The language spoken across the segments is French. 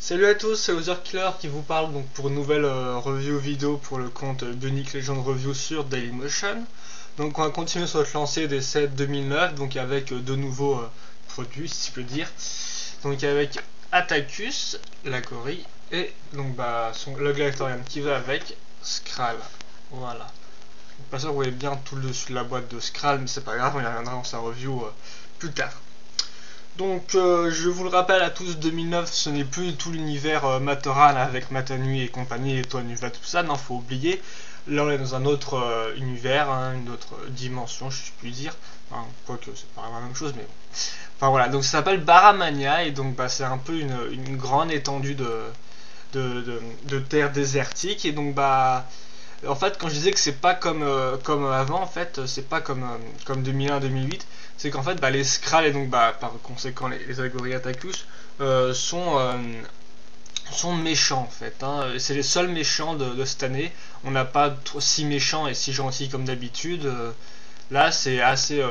Salut à tous, c'est Otherkiller qui vous parle donc pour une nouvelle review vidéo pour le compte Bionic Legend Review sur Dailymotion. Donc on va continuer sur notre lancée des sets 2009, donc avec de nouveaux produits si je peux dire. Donc avec Attackus, la gorille, et donc le Galactorian qui va avec Skral. Voilà. Pas sûr que vous voyez bien tout le dessus de la boîte de Skral, mais c'est pas grave, on y reviendra dans sa review plus tard. Donc je vous le rappelle à tous, 2009 ce n'est plus du tout l'univers Matoran avec Matanui et compagnie, et toi Nuva, tout ça, non, faut oublier. Là on est dans un autre univers, hein, une autre dimension si je puis dire, enfin, quoique c'est pas vraiment la même chose, mais bon. Enfin voilà, donc ça s'appelle Baramania, et donc c'est un peu une grande étendue de terre désertique, et donc en fait, quand je disais que c'est pas comme avant, en fait, c'est pas comme 2001-2008, c'est qu'en fait, les Skrulls et donc par conséquent les Agoria Attackus sont méchants en fait. Hein. C'est les seuls méchants de cette année. On n'a pas si méchants et si gentils comme d'habitude. Là, c'est assez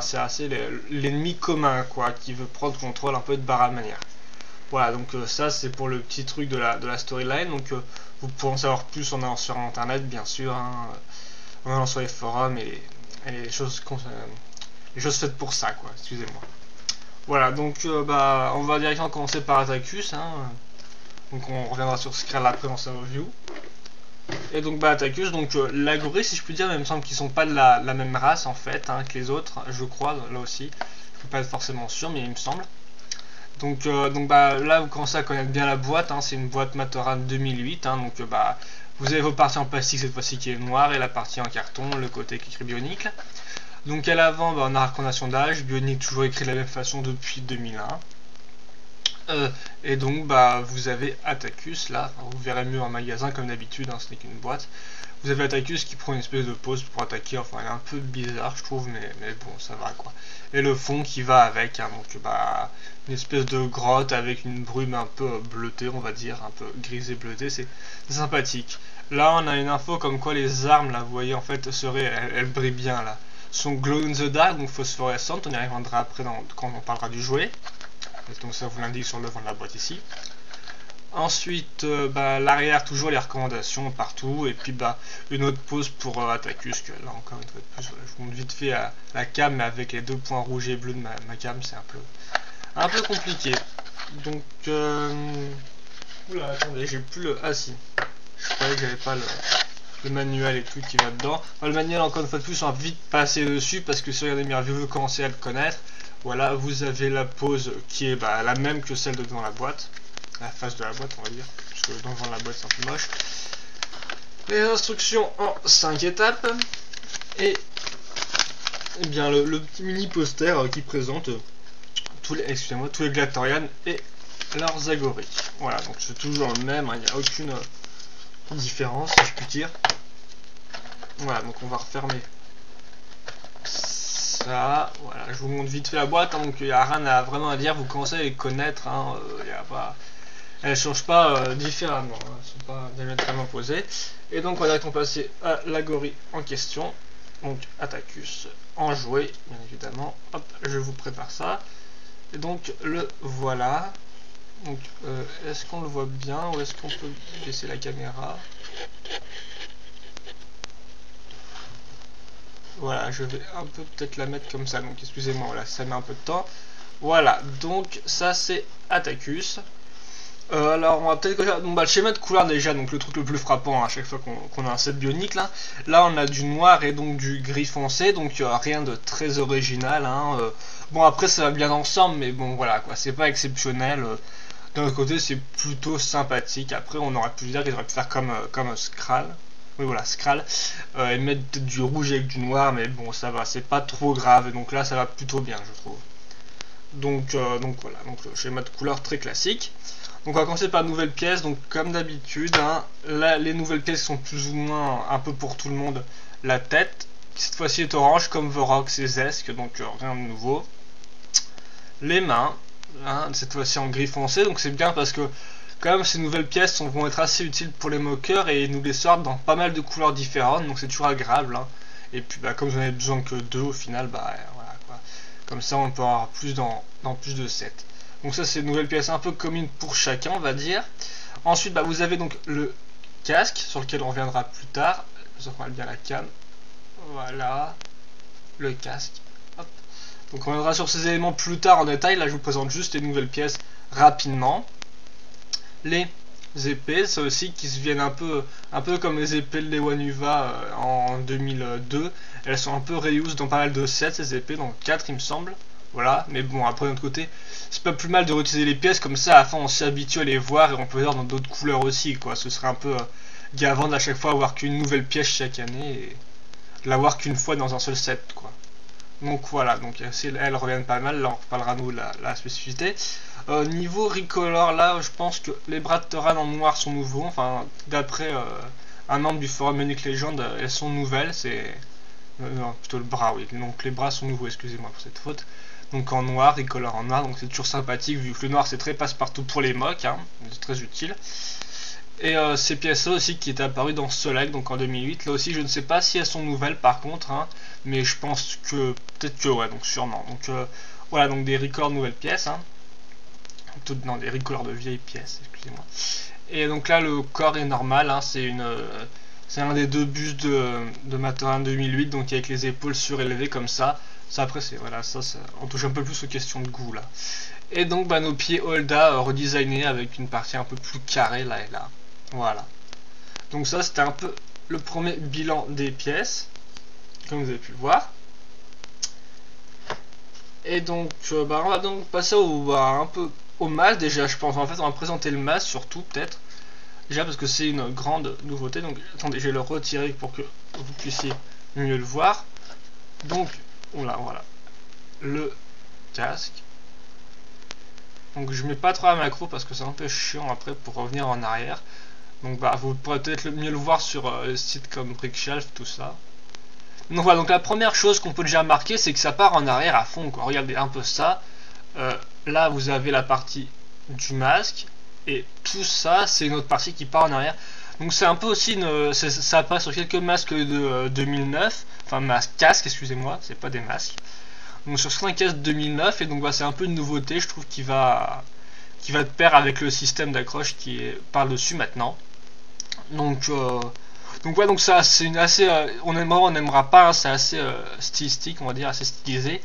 c'est assez l'ennemi commun quoi, qui veut prendre contrôle un peu de Baramania. Voilà, donc ça c'est pour le petit truc de la storyline. Donc vous pourrez en savoir plus en allant sur internet, bien sûr, hein, en allant sur les forums et les choses faites pour ça, quoi. Excusez-moi. Voilà, donc on va directement commencer par Attackus. Hein. Donc on reviendra sur Skral après dans sa review. Et donc Attackus, donc la gorille, si je puis dire, mais il me semble qu'ils sont pas de la même race en fait hein, que les autres, je crois, là aussi. Je peux pas être forcément sûr, mais il me semble. Donc là vous commencez à connaître bien la boîte, hein, c'est une boîte Matoran 2008, hein, donc vous avez vos parties en plastique cette fois-ci qui est noire et la partie en carton, le côté qui écrit Bionic. Donc à l'avant on a recommandation d'âge, Bionic toujours écrit de la même façon depuis 2001. Et donc vous avez Attackus là, vous verrez mieux en magasin comme d'habitude, hein, ce n'est qu'une boîte. Vous avez Attackus qui prend une espèce de pause pour attaquer, enfin il est un peu bizarre je trouve, mais bon ça va quoi. Et le fond qui va avec, hein, donc une espèce de grotte avec une brume un peu bleutée on va dire, un peu grise et bleutée, c'est sympathique. Là on a une info comme quoi les armes là, vous voyez en fait elles brillent bien là, sont glow in the dark, donc phosphorescentes, on y reviendra après quand on parlera du jouet. Donc ça vous l'indique sur le devant de la boîte ici. Ensuite, l'arrière, toujours les recommandations partout. Et puis une autre pause pour Attackus, que là encore une fois de plus, voilà, je vous montre vite fait à la cam, mais avec les deux points rouges et bleus de ma cam, c'est un peu compliqué. Donc, oula, attendez, j'ai plus le... Ah si, je croyais que j'avais pas le manuel et tout qui va dedans. Le manuel, encore une fois de plus, on va vite passer dessus, parce que si vous regardez mes reviews, vous commencez à le connaître. Voilà, vous avez la pose qui est la même que celle de devant la boîte. La face de la boîte on va dire, parce que devant la boîte c'est un peu moche. Les instructions en 5 étapes. Et bien le petit mini poster qui présente tous les Galactorians et leurs agories. Voilà, donc c'est toujours le même, il n'y a aucune différence si je puis dire. Voilà, donc on va refermer ça. Voilà, je vous montre vite fait la boîte, hein, donc il n'y a rien vraiment à dire, vous commencez à les connaître, hein, y a pas... Elles ne changent pas différemment, hein, elles ne sont pas diamétralement opposées. Et donc on va directement passer à la gorille en question. Donc Attackus en jouet, bien évidemment. Hop, je vous prépare ça. Et donc le voilà. Donc est-ce qu'on le voit bien ou est-ce qu'on peut baisser la caméra? Voilà, je vais un peu peut-être la mettre comme ça, donc excusez-moi, voilà, ça met un peu de temps. Voilà, donc ça c'est Attackus. Alors on va peut-être le schéma de couleur déjà, donc le truc le plus frappant à chaque fois qu'on a un set bionique là. Là on a du noir et donc du gris foncé, donc rien de très original. Hein. Bon après ça va bien ensemble, mais bon voilà quoi, c'est pas exceptionnel. D'un autre côté c'est plutôt sympathique. Après on aurait pu dire qu'ils auraient pu faire comme Skral. Oui voilà, Skral. Et mettre peut-être du rouge avec du noir, mais bon ça va, c'est pas trop grave. Et donc là ça va plutôt bien je trouve. Donc voilà, donc le schéma de couleur très classique. Donc on va commencer par une nouvelle pièce, donc comme d'habitude, hein, là les nouvelles pièces sont plus ou moins un peu pour tout le monde. La tête, qui cette fois-ci est orange comme Vorox et Zesk, donc rien de nouveau. Les mains, hein, cette fois-ci en gris foncé, donc c'est bien parce que quand même ces nouvelles pièces vont être assez utiles pour les moqueurs et nous les sortent dans pas mal de couleurs différentes, donc c'est toujours agréable. Hein. Et puis comme j'en ai besoin que deux au final, voilà quoi. Comme ça on peut avoir plus dans plus de sets. Donc ça c'est une nouvelle pièce un peu commune pour chacun, on va dire. Ensuite bah, vous avez donc le casque sur lequel on reviendra plus tard. Je reprends bien la cam. Voilà, le casque. Hop. Donc on reviendra sur ces éléments plus tard en détail. Là je vous présente juste les nouvelles pièces rapidement. Les épées, ça aussi qui se viennent un peu comme les épées de l'Ewanuva en 2002. Elles sont un peu reused dans pas mal de sets, ces épées, donc 4 il me semble. Voilà, mais bon, après d'un autre côté, c'est pas plus mal de réutiliser les pièces comme ça, afin on s'habitue à les voir et on peut les voir dans d'autres couleurs aussi, quoi. Ce serait un peu gavant d'à chaque fois avoir qu'une nouvelle pièce chaque année et de l'avoir qu'une fois dans un seul set, quoi. Donc voilà, donc elles reviennent pas mal, là on reparlera nous la spécificité. Niveau recolor, là je pense que les bras de Toran en noir sont nouveaux, enfin d'après un membre du forum Munich Legend, elles sont nouvelles, c'est... non, plutôt le bras, oui, donc les bras sont nouveaux, excusez-moi pour cette faute. Donc en noir, recolor en noir, donc c'est toujours sympathique vu que le noir c'est très passe-partout pour les mocks, hein, c'est très utile. Et ces pièces-là aussi qui étaient apparues dans Soleil, donc en 2008. Là aussi, je ne sais pas si elles sont nouvelles par contre, hein, mais je pense que peut-être que ouais, donc sûrement. Donc voilà, donc des records nouvelles pièces, hein. Non, des records de vieilles pièces, excusez-moi. Et donc là, le corps est normal, hein, c'est un des deux bustes de Matoran 2008, donc avec les épaules surélevées comme ça. Ça après, c'est voilà, ça, on touche un peu plus aux questions de goût là. Et donc bah, nos pieds Holda redesignés avec une partie un peu plus carrée là et là. Voilà. Donc ça c'était un peu le premier bilan des pièces, comme vous avez pu le voir. Et donc bah, on va donc passer un peu au masque déjà, je pense. En fait on va présenter le masque surtout peut-être. Déjà parce que c'est une grande nouveauté. Donc attendez, je vais le retirer pour que vous puissiez mieux le voir. Donc voilà. Le casque. Donc je mets pas trop à macro parce que c'est un peu chiant après pour revenir en arrière. Donc bah vous pourrez peut-être mieux le voir sur les sites comme Brickshelf, tout ça. Donc voilà, donc la première chose qu'on peut déjà remarquer, c'est que ça part en arrière à fond, quoi. Regardez un peu ça. Là vous avez la partie du masque et tout ça c'est une autre partie qui part en arrière. Donc c'est un peu aussi ça apparaît sur quelques masques de 2009, enfin casques excusez-moi, c'est pas des masques. Donc sur certains casques 2009 et donc bah, c'est un peu une nouveauté, je trouve qui va de pair avec le système d'accroche qui est par dessus maintenant. Donc ouais, donc ça c'est une assez on n'aimera pas, hein, c'est assez stylistique, on va dire, assez stylisé.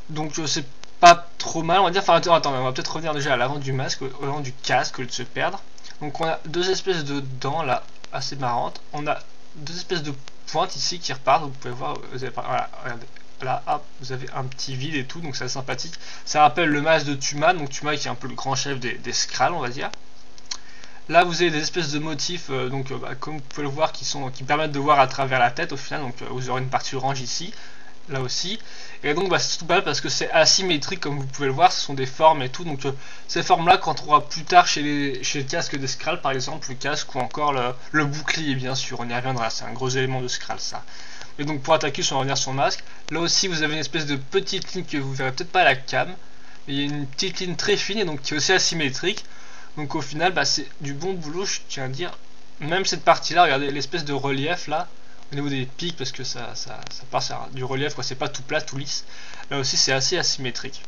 Donc c'est pas trop mal, on va dire. Enfin attends, on va peut-être revenir déjà à l'avant du masque, au l'avant du casque au lieu de se perdre. Donc on a deux espèces de dents là assez marrantes. On a deux espèces de pointes ici qui repartent. Vous pouvez voir, voilà, regardez. Là, hop, vous avez un petit vide et tout, donc c'est sympathique. Ça rappelle le masque de Tuma, donc Tuma qui est un peu le grand chef des Skrulls, on va dire. Là, vous avez des espèces de motifs, bah, comme vous pouvez le voir, qui permettent de voir à travers la tête au final. Donc vous aurez une partie orange ici, là aussi. Et donc bah, c'est tout pas mal parce que c'est asymétrique, comme vous pouvez le voir, ce sont des formes et tout. Donc ces formes-là, quand on aura plus tard chez le casque des Skrulls, par exemple, le casque ou encore le bouclier, bien sûr, on y reviendra. C'est un gros élément de Skrull, ça. Et donc pour attaquer, on va revenir sur le masque. Là aussi vous avez une espèce de petite ligne que vous verrez peut-être pas à la cam. Mais il y a une petite ligne très fine et donc qui est aussi asymétrique. Donc au final bah, c'est du bon boulot, je tiens à dire. Même cette partie là, regardez l'espèce de relief là, au niveau des pics, parce que ça passe à du relief, quoi, c'est pas tout plat, tout lisse. Là aussi c'est assez asymétrique.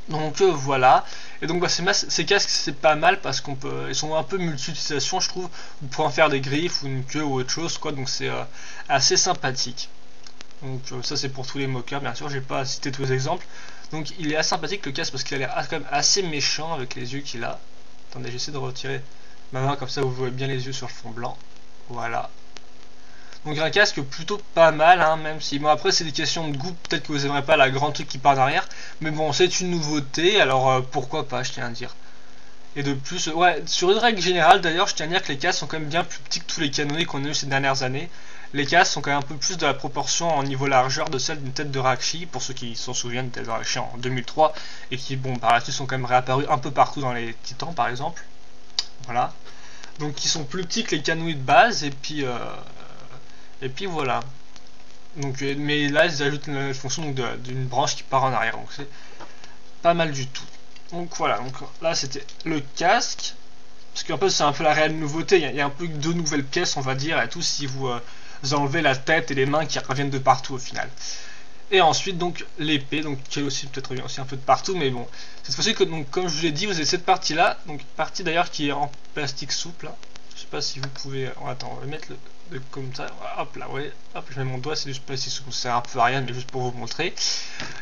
Donc voilà. Et donc bah, ces casques c'est pas mal parce ils sont un peu multi-utilisation, je trouve. Vous pouvez en faire des griffes ou une queue ou autre chose, quoi. Donc c'est assez sympathique. Donc ça c'est pour tous les mockers, bien sûr. J'ai pas cité tous les exemples. Donc il est assez sympathique le casque parce qu'il a l'air quand même assez méchant avec les yeux qu'il a. Attendez, j'essaie de retirer ma main comme ça vous voyez bien les yeux sur le fond blanc. Voilà. Donc un casque plutôt pas mal, hein, même si bon après c'est des questions de goût, peut-être que vous aimerez pas la grande truc qui part derrière, mais bon c'est une nouveauté, alors pourquoi pas, je tiens à dire. Et de plus, ouais, sur une règle générale d'ailleurs, je tiens à dire que les casques sont quand même bien plus petits que tous les canonniers qu'on a eu ces dernières années. Les casques sont quand même un peu plus de la proportion en niveau largeur de celle d'une tête de Rakshi, pour ceux qui s'en souviennent, une tête de Rakshi en 2003, et qui bon par la suite sont quand même réapparus un peu partout dans les Titans par exemple. Voilà. Donc ils sont plus petits que les canonniers de base, et puis voilà. Donc, mais là ils ajoutent une fonction d'une branche qui part en arrière, donc c'est pas mal du tout. Donc voilà, donc là c'était le casque, parce qu'en fait c'est un peu la réelle nouveauté, il y a un peu deux nouvelles pièces on va dire, et tout si vous enlevez la tête et les mains qui reviennent de partout au final. Et ensuite donc l'épée, donc qui est aussi peut-être aussi un peu de partout, mais bon, cette fois-ci que donc comme je vous l'ai dit, vous avez cette partie là, donc partie d'ailleurs qui est en plastique souple là. Je sais pas si vous pouvez. Oh, attends, on va mettre le comme ça. Hop là, ouais. Hop, je mets mon doigt, c'est juste plastique souple, ça sert un peu à rien, mais juste pour vous montrer.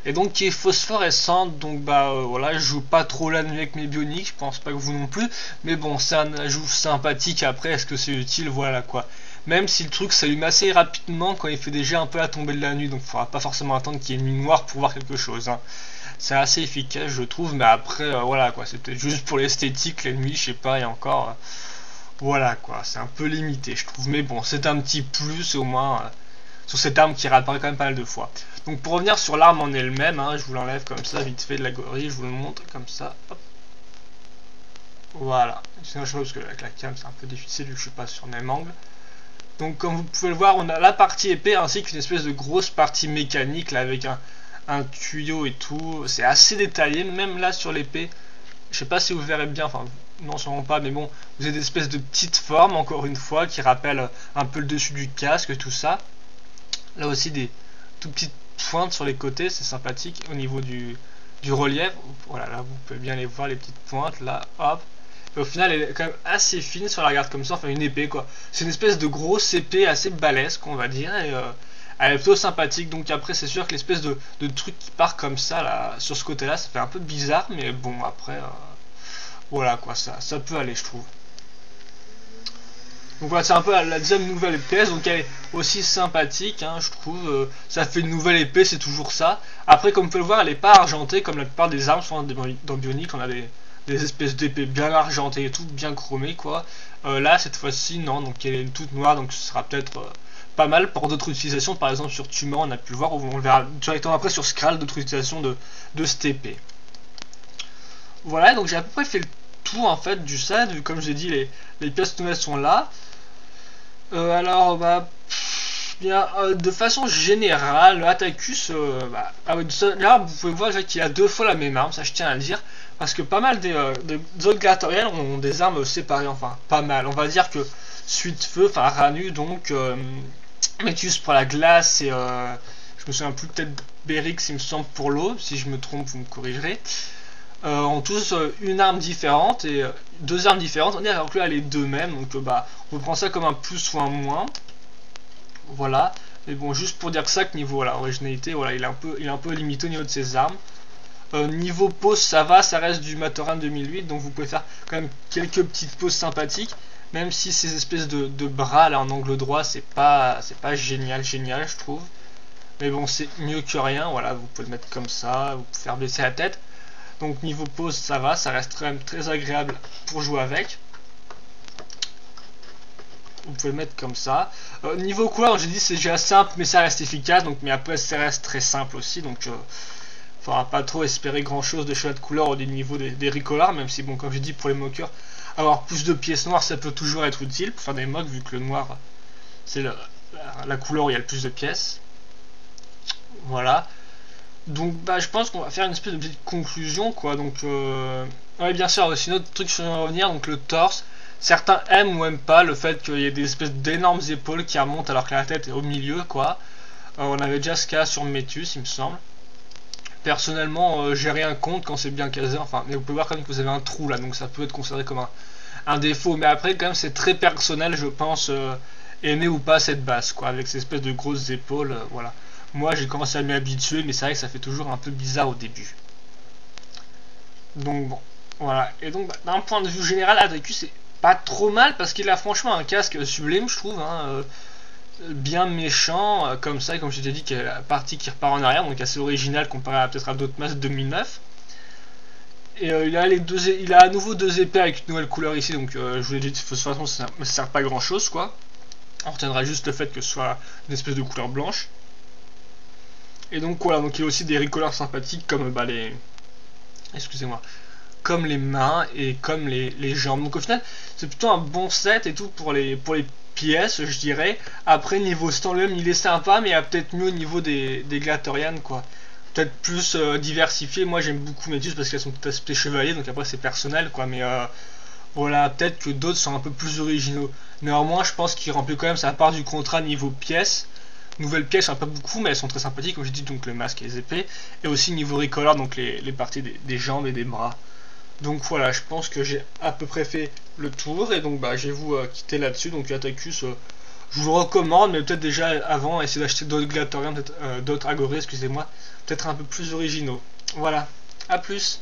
Et donc qui est phosphorescente, donc bah voilà, je joue pas trop la nuit avec mes bioniques, je pense pas que vous non plus, mais bon, c'est un ajout sympathique. Après, est-ce que c'est utile, voilà quoi. Même si le truc s'allume assez rapidement quand il fait déjà un peu la tombée de la nuit, donc il faudra pas forcément attendre qu'il y ait une nuit noire pour voir quelque chose. Hein. C'est assez efficace, je trouve, mais après, voilà quoi, c'est peut-être juste pour l'esthétique, la nuit, je sais pas, et encore, voilà quoi, c'est un peu limité, je trouve. Mais bon, c'est un petit plus au moins sur cette arme qui réapparaît quand même pas mal de fois. Donc pour revenir sur l'arme en elle-même, hein, je vous l'enlève comme ça, vite fait de la gorille, je vous le montre comme ça, hop. Voilà, sinon je sais pas parce que avec la cam c'est un peu difficile vu que je suis pas sur le même angle. Donc comme vous pouvez le voir, on a la partie épée ainsi qu'une espèce de grosse partie mécanique là avec un tuyau et tout. C'est assez détaillé, même là sur l'épée. Je sais pas si vous verrez bien, enfin non sûrement pas, mais bon, vous avez des espèces de petites formes encore une fois qui rappellent un peu le dessus du casque, tout ça. Là aussi des tout petites pointes sur les côtés, c'est sympathique au niveau du relief. Voilà, là vous pouvez bien les voir les petites pointes là, hop. Et au final, elle est quand même assez fine si on la regarde comme ça, enfin une épée quoi. C'est une espèce de grosse épée assez balèze, qu'on va dire, et elle est plutôt sympathique. Donc après, c'est sûr que l'espèce de truc qui part comme ça, là, sur ce côté-là, ça fait un peu bizarre, mais bon, après, voilà quoi, ça peut aller, je trouve. Donc voilà, c'est un peu la deuxième nouvelle pièce, donc elle est aussi sympathique, hein, je trouve. Ça fait une nouvelle épée, c'est toujours ça. Après, comme vous pouvez le voir, elle n'est pas argentée comme la plupart des armes, souvent dans Bionic, on a des espèces d'épées bien argentées et tout, bien chromées quoi. Là cette fois-ci non, donc elle est toute noire, donc ce sera peut-être pas mal pour d'autres utilisations. Par exemple sur Tuma on a pu le voir, on le verra directement après sur Skral, d'autres utilisations de cette épée. Voilà, donc j'ai à peu près fait le tour en fait du set, comme je l'ai dit, les pièces nouvelles sont là. Alors bah bien, de façon générale, Atacus, là vous pouvez voir qu'il a deux fois la même arme, ça je tiens à le dire, parce que pas mal des autres Glatoriels ont des armes séparées, enfin pas mal, on va dire que Suite Feu, enfin Ranu, donc Métus pour la glace et je me souviens plus, peut-être Berix il me semble pour l'eau, si je me trompe vous me corrigerez, ont tous une arme différente et deux armes différentes, on dirait alors que là les deux mêmes, donc bah on peut prendre ça comme un plus ou un moins. Voilà, mais bon, juste pour dire ça que niveau voilà, originalité, voilà, il est un peu limité au niveau de ses armes. Niveau pose, ça va, ça reste du Matoran 2008, donc vous pouvez faire quand même quelques petites poses sympathiques, même si ces espèces de bras là en angle droit, c'est pas génial, je trouve. Mais bon, c'est mieux que rien, voilà, vous pouvez le mettre comme ça, vous pouvez faire baisser la tête. Donc niveau pose, ça va, ça reste quand même très agréable pour jouer avec. Vous pouvez le mettre comme ça. Niveau couleur, j'ai dit c'est déjà simple, mais ça reste efficace. Donc, mais après, ça reste très simple aussi. Donc, faudra pas trop espérer grand chose de choix de couleur au niveau des Ricolars. Même si, bon, comme j'ai dit, pour les moqueurs, avoir plus de pièces noires, ça peut toujours être utile pour faire des moques, vu que le noir, c'est la couleur où il y a le plus de pièces. Voilà. Donc, bah, je pense qu'on va faire une espèce de petite conclusion, quoi. Donc, ouais, bien sûr, aussi un autre truc sur revenir, donc le torse. Certains aiment ou aiment pas le fait qu'il y ait des espèces d'énormes épaules qui remontent alors que la tête est au milieu, quoi. On avait déjà ce cas sur Métus, il me semble. Personnellement, j'ai rien contre quand c'est bien casé, enfin, mais vous pouvez voir quand même que vous avez un trou là, donc ça peut être considéré comme un défaut. Mais après, quand même, c'est très personnel, je pense, aimer ou pas cette base, quoi, avec ces espèces de grosses épaules, voilà. Moi, j'ai commencé à m'y habituer, mais c'est vrai que ça fait toujours un peu bizarre au début. Donc bon, voilà. Et donc, bah, d'un point de vue général, Atacus c'est pas trop mal parce qu'il a franchement un casque sublime, je trouve, hein, bien méchant, comme ça, comme je t'ai dit, qu'il y a la partie qui repart en arrière, donc assez original comparé peut-être à d'autres masques de 2009. Et il a à nouveau deux épées avec une nouvelle couleur ici, donc je vous l'ai dit, de toute façon ça ne sert pas grand chose, quoi. On retiendra juste le fait que ce soit une espèce de couleur blanche. Et donc voilà, donc il y a aussi des ricoleurs sympathiques comme bah, excusez-moi, comme les mains et comme les jambes. Donc au final, c'est plutôt un bon set et tout pour les pièces, je dirais. Après, niveau stand lui-même, il est sympa, mais il y a peut-être mieux au niveau des Glatorian, quoi. Peut-être plus diversifié. Moi, j'aime beaucoup Métus parce qu'elles sont tout aspect chevalier, donc après, c'est personnel, quoi. Mais voilà, peut-être que d'autres sont un peu plus originaux. Néanmoins, je pense qu'il remplit quand même sa part du contrat niveau pièces. nouvelles pièces, pas beaucoup, mais elles sont très sympathiques, comme j'ai dit, donc le masque et les épées, et aussi niveau recolor, donc les parties des jambes et des bras. Donc voilà, je pense que j'ai à peu près fait le tour, et donc je vais vous quitter là-dessus. Donc Atacus, je vous le recommande, mais peut-être déjà avant, essayez d'acheter d'autres Glatorium, peut-être d'autres Agoré, excusez-moi, peut-être un peu plus originaux. Voilà, à plus.